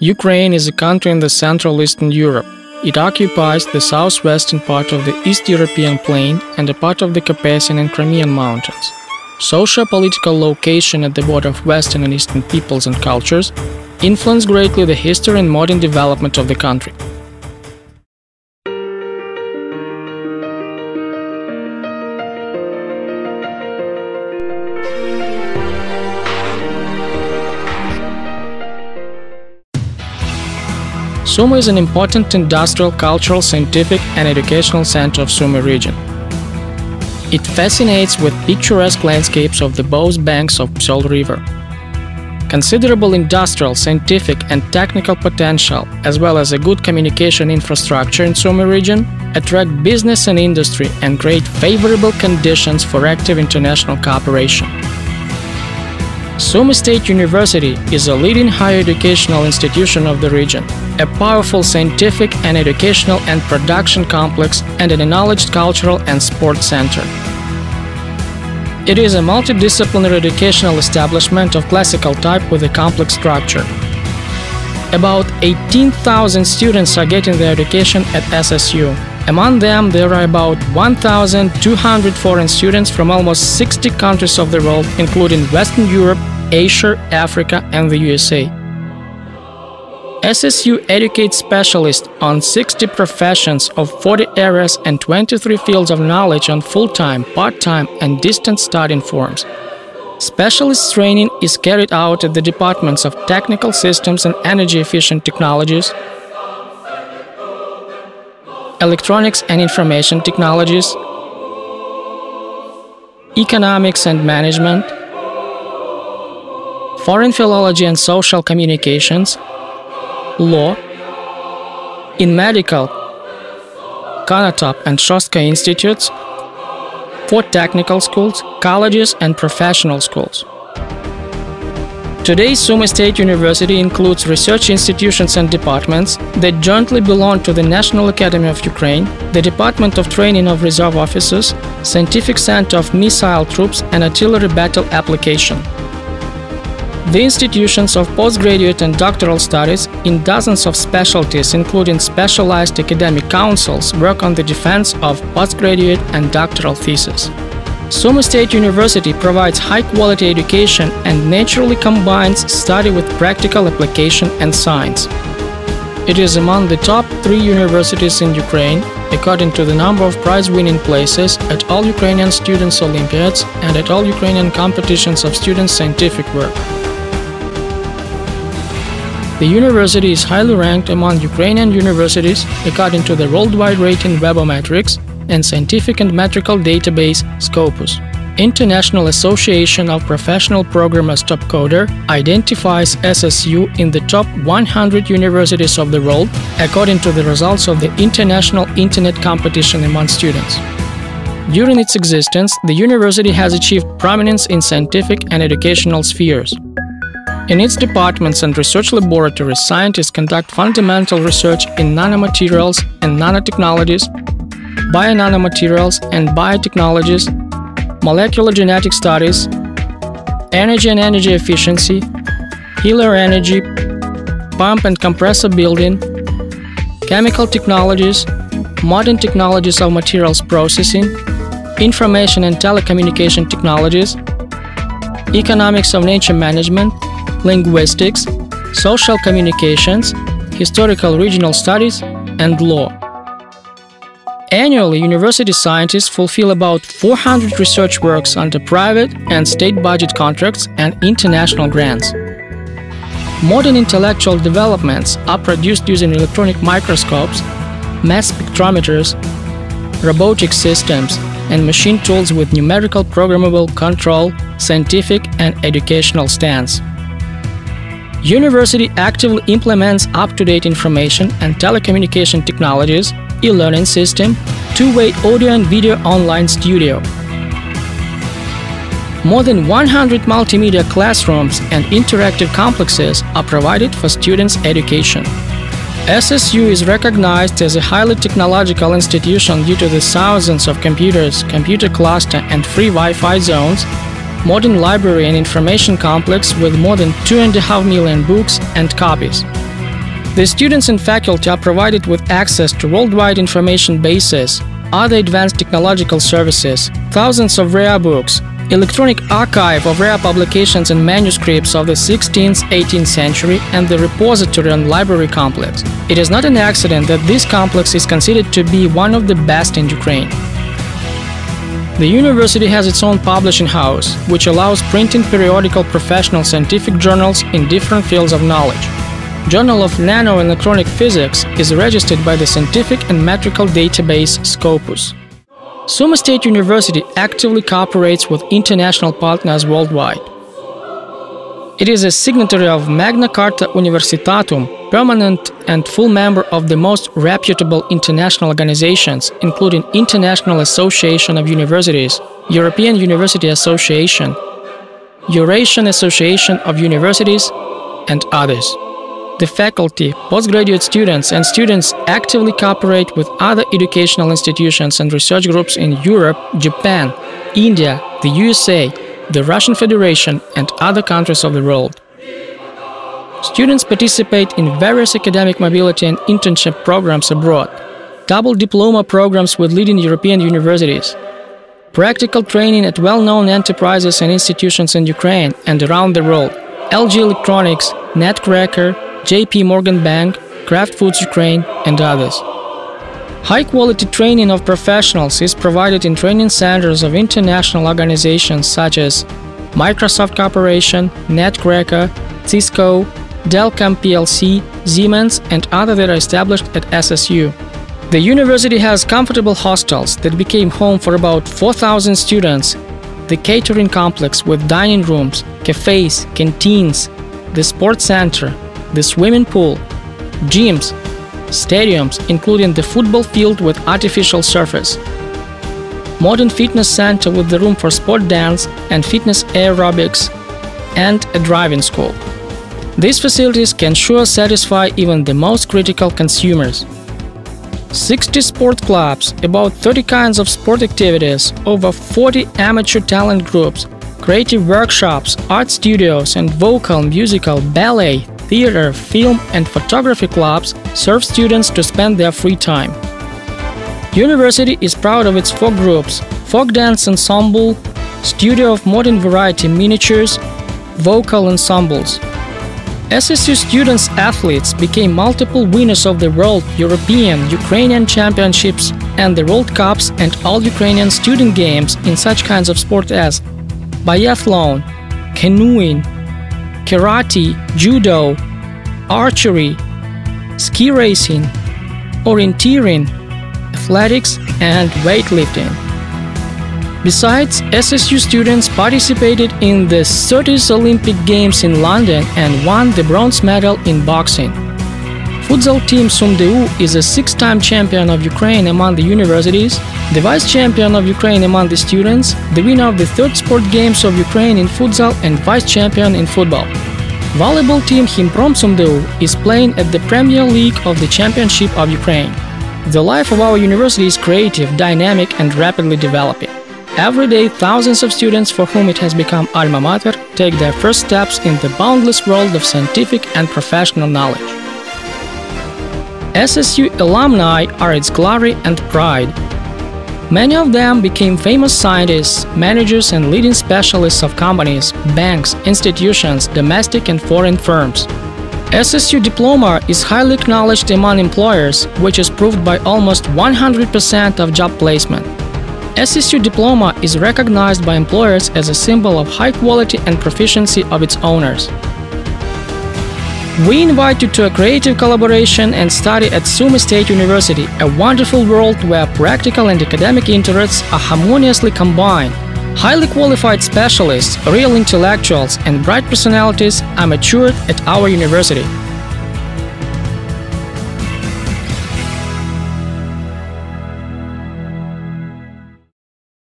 Ukraine is a country in the Central Eastern Europe. It occupies the southwestern part of the East European plain and a part of the Carpathian and Crimean mountains. Socio-political location at the border of Western and Eastern peoples and cultures influenced greatly the history and modern development of the country. Sumy is an important industrial, cultural, scientific and educational center of Sumy region. It fascinates with picturesque landscapes of the both banks of Psol River. Considerable industrial, scientific and technical potential, as well as a good communication infrastructure in Sumy region, attract business and industry and create favorable conditions for active international cooperation. Sumy State University is a leading higher educational institution of the region, a powerful scientific and educational and production complex, and an acknowledged cultural and sports center. It is a multidisciplinary educational establishment of classical type with a complex structure. About 18,000 students are getting their education at SSU. Among them, there are about 1,200 foreign students from almost 60 countries of the world, including Western Europe, Asia, Africa, and the USA. SSU educates specialists on 60 professions of 40 areas and 23 fields of knowledge on full-time, part-time, and distance study forms. Specialist training is carried out at the departments of Technical Systems and Energy-Efficient Technologies, Electronics and Information Technologies, Economics and Management, Foreign Philology and Social Communications, Law, in medical, Konotop and Shostka institutes, 4 technical schools, colleges and professional schools. Today, Sumy State University includes research institutions and departments that jointly belong to the National Academy of Ukraine, the Department of Training of Reserve Officers, Scientific Center of Missile Troops and Artillery Battle Application. The institutions of postgraduate and doctoral studies in dozens of specialties, including specialized academic councils, work on the defense of postgraduate and doctoral theses. Sumy State University provides high-quality education and naturally combines study with practical application and science. It is among the top 3 universities in Ukraine, according to the number of prize-winning places at all Ukrainian students' Olympiads and at all Ukrainian competitions of students' scientific work. The university is highly ranked among Ukrainian universities according to the worldwide rating Webometrics and scientific and metrical database Scopus. International Association of Professional Programmers Topcoder identifies SSU in the top 100 universities of the world according to the results of the International Internet Competition among students. During its existence, the university has achieved prominence in scientific and educational spheres. In its departments and research laboratories, scientists conduct fundamental research in nanomaterials and nanotechnologies, bio-nanomaterials and biotechnologies, molecular genetic studies, energy and energy efficiency, healer energy, pump and compressor building, chemical technologies, modern technologies of materials processing, information and telecommunication technologies, economics of nature management, linguistics, social communications, historical regional studies, and law. Annually, university scientists fulfill about 400 research works under private and state budget contracts and international grants. Modern intellectual developments are produced using electronic microscopes, mass spectrometers, robotic systems, and machine tools with numerical programmable control, scientific and educational stance. University actively implements up-to-date information and telecommunication technologies, e-learning system, two-way audio and video online studio. More than 100 multimedia classrooms and interactive complexes are provided for students' education. SSU is recognized as a highly technological institution due to the thousands of computers, computer cluster and free Wi-Fi zones, modern library and information complex with more than 2.5 million books and copies. The students and faculty are provided with access to worldwide information bases, other advanced technological services, thousands of rare books, electronic archive of rare publications and manuscripts of the 16th, 18th century, and the repository and library complex. It is not an accident that this complex is considered to be one of the best in Ukraine. The university has its own publishing house, which allows printing periodical professional scientific journals in different fields of knowledge. Journal of Nano and Electronic Physics is registered by the scientific and metrical database Scopus. Sumy State University actively cooperates with international partners worldwide. It is a signatory of Magna Carta Universitatum, permanent and full member of the most reputable international organizations, including International Association of Universities, European University Association, Eurasian Association of Universities, and others. The faculty, postgraduate students, and students actively cooperate with other educational institutions and research groups in Europe, Japan, India, the USA, the Russian Federation, and other countries of the world. Students participate in various academic mobility and internship programs abroad, double diploma programs with leading European universities, practical training at well-known enterprises and institutions in Ukraine and around the world, LG Electronics, Netcracker, JP Morgan Bank, Kraft Foods Ukraine, and others. High-quality training of professionals is provided in training centers of international organizations such as Microsoft Corporation, Netcracker, Cisco, Dellcom plc, Siemens, and others that are established at SSU. The university has comfortable hostels that became home for about 4,000 students, the catering complex with dining rooms, cafes, canteens, the sports center, the swimming pool, gyms, stadiums, including the football field with artificial surface, modern fitness center with the room for sport dance and fitness aerobics, and a driving school. These facilities can sure satisfy even the most critical consumers. 60 sport clubs, about 30 kinds of sport activities, over 40 amateur talent groups, creative workshops, art studios, and vocal, musical, ballet, theater, film, and photography clubs serve students to spend their free time. University is proud of its folk groups, folk dance ensemble, studio of modern variety miniatures, vocal ensembles. SSU students athletes became multiple winners of the World, European, Ukrainian Championships and the World Cups and All-Ukrainian Student Games in such kinds of sport as biathlon, canoeing, karate, judo, archery, ski racing, orienteering, athletics, and weightlifting. Besides, SSU students participated in the 30th Olympic Games in London and won the bronze medal in boxing. Futsal team Sumy Devlet is a 6-time champion of Ukraine among the universities, the vice champion of Ukraine among the students, the winner of the 3rd Sport Games of Ukraine in futsal and vice champion in football. Volleyball team Himprom Sumy Devlet is playing at the Premier League of the Championship of Ukraine. The life of our university is creative, dynamic, and rapidly developing. Every day, thousands of students for whom it has become alma mater take their first steps in the boundless world of scientific and professional knowledge. SSU alumni are its glory and pride. Many of them became famous scientists, managers, and leading specialists of companies, banks, institutions, domestic and foreign firms. SSU diploma is highly acknowledged among employers, which is proved by almost 100% of job placement. SSU diploma is recognized by employers as a symbol of high quality and proficiency of its owners. We invite you to a creative collaboration and study at Sumy State University, a wonderful world where practical and academic interests are harmoniously combined. Highly qualified specialists, real intellectuals, and bright personalities are matured at our university.